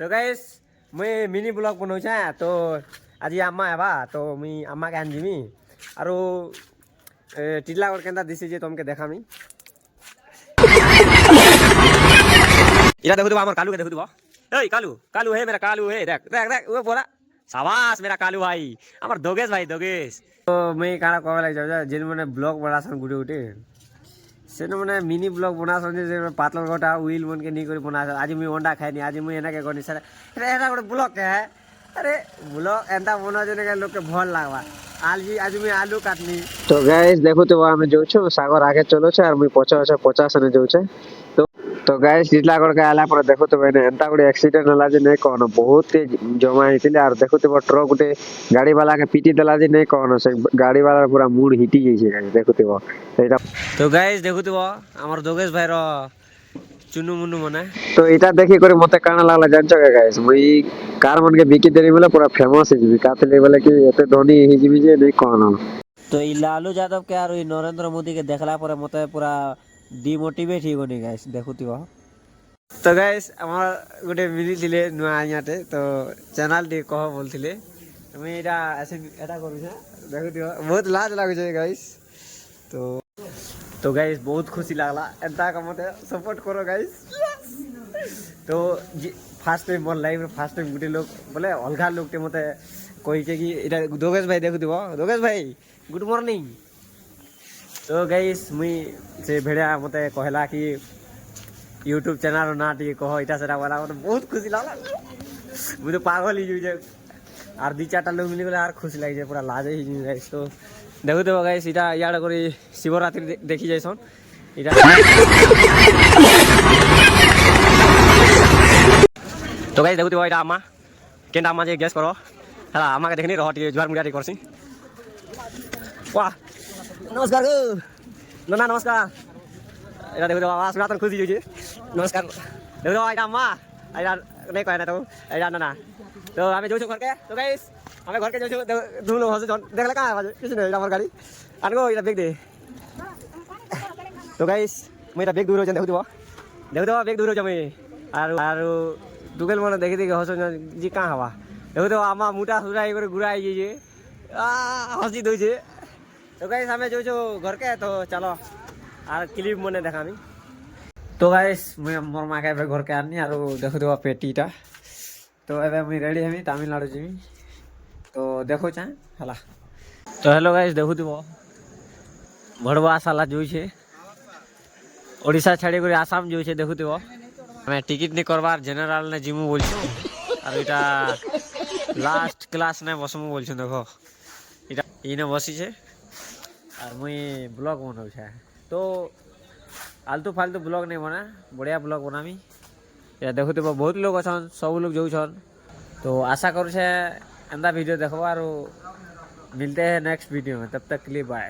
তো গাইস মুই mini blog বনাউছে তো আজি আম্মা আবা তো মুই আম্মাকে আনজিমি আর টিটলাগড় কেনতা দিছে যে তোমাকে দেখামি এটা দেখো আমার কালুকে দেখো দিব এই কালু কালু হে মেরা কালু হে দেখ দেখ দেখ ও बोला शाबाश मेरा कालू भाई আমার दोगेश भाई दोगेश তো মুই কানা কবে লাগ যাও যেন মানে ব্লগ বনাছন গুটে গুটে সেন মানে মিনি ব্লগ বনাছন যে পাতল গোটা উইল মনকে নি করে বনাছ আজি মুই অন্ডা খাইনি আজি মুই এনাকে গনি সারা এটা গোটে ব্লগ কে আরে ব্লগ এন্তা বনা জনে কে লোককে ভাল লাগবা आज मैं आलू काटनी तो गाइस देखो तो हमें जो छो सागर आगे चलो छे और मुई 50 ने जो छे तो गाइस टीटलागढ़ के आला पर देखो तो मैंने एंता गुडे एक्सीडेंट होला जे नै कहनो बहुत तेज जमा हितिले और देखो तो ट्रक गुटे गाड़ी वाला के पीटी देला जे नै कहनो से गाड़ी वाला पूरा मूड हिटी जइसे गाइस देखो तो गाइस देखो तो हमर दोगेश भाई रो चुनु मुनु मने तो इटा देखि करे मते काना लागला जानछो के गाइस मुई कार मन के बिकी देरी बोले पूरा फेमस है जी कातले बोले कि एते धनी हि जीबी जे नै कहनो तो ई लालू यादव के और ई नरेंद्र मोदी के देखला पर मते पूरा डिमोटिवेट ही गनी गाइस देखुतिबो तो गाइस আমার গুটে মিলি দিলে নুয়া আইয়াতে তো চ্যানেল টি কহ বলতিলে আমি এটা এটা করুছা দেখুতিবো বহুত লাজ লাগুছে গাইস তো तो गाइस बहुत खुशी लागला एंता का मते सपोर्ट करो गाइस तो fast time more life fast time गुटे लोग बोले अलगा लोग ते मते कहि के कि एटा दोगेश भाई देखु दिबो दोगेश भाई गुड मॉर्निंग तो गाइस मुई से भेड़िया मते कहला कि YouTube चैनल ना टी कहो इटा सेरा वाला मते बहुत खुशी लागला मुई तो पागल ही जे আর দুই চারটা লোক মিলে গেলে আর খুশি লাগছে পুরা লাজে হি গাইস তো দেখো তো গাইস এটা ইয়াড় করে শিবরাত্রি দেখি যাইছন এটা তো গাইস দেখো তো এটা আমা কেনটা আমা যে গেস করো হ্যাঁ আমাকে দেখনি রহটি জোয়ার মুড়াটি করছি বাহ নমস্কার গো না নমস্কার এটা দেখো তো আওয়াজ শুনা তো খুশি হইছে নমস্কার দেখো তো এটা আমা এটা নাই কয় না তো এটা না तो हमें जो घर के तो गाइस हमें घर के जो तुम लोग हंस देख ले कहां है किसी ने हमार गाड़ी अनको इधर बैग दे तो गाइस मेरा बैग दूर हो जा देखो तो बैग दूर हो जा मैं और दुगल मन देखि देखि हंस जी कहां हवा देखो तो आमा मोटा सुराई करे गुराई जे हंसी दो जे तो गाइस हमें जो घर के तो चलो और क्लिप मने देखामी तो गाइस मैं मोर मा के घर के आनी और देखो तो पेटीटा तो एबे मुई रेडी हेमी तमिलनाडु जीमी तो देखो चा हला तो हेलो गाइस देखु दिबो भड़वा साला जोई छे ओडिसा छाड़ी करे आसाम जोई छे देखु दिबो हमें टिकट नि करबार जनरल ने जिमु बोलछु और एटा लास्ट क्लास ने बसमु बोलछु देखो एटा इने बसी छे और मुई ब्लॉग बनाउ छे तो आलतू फालतू ब्लॉग नहीं बना बढ़िया ब्लॉग बनामी या देखो तो बहुत लोग अछन सब लोग जो छन तो आशा करू छे एंदा वीडियो देखो और मिलते हैं नेक्स्ट वीडियो में तब तक के लिए बाय।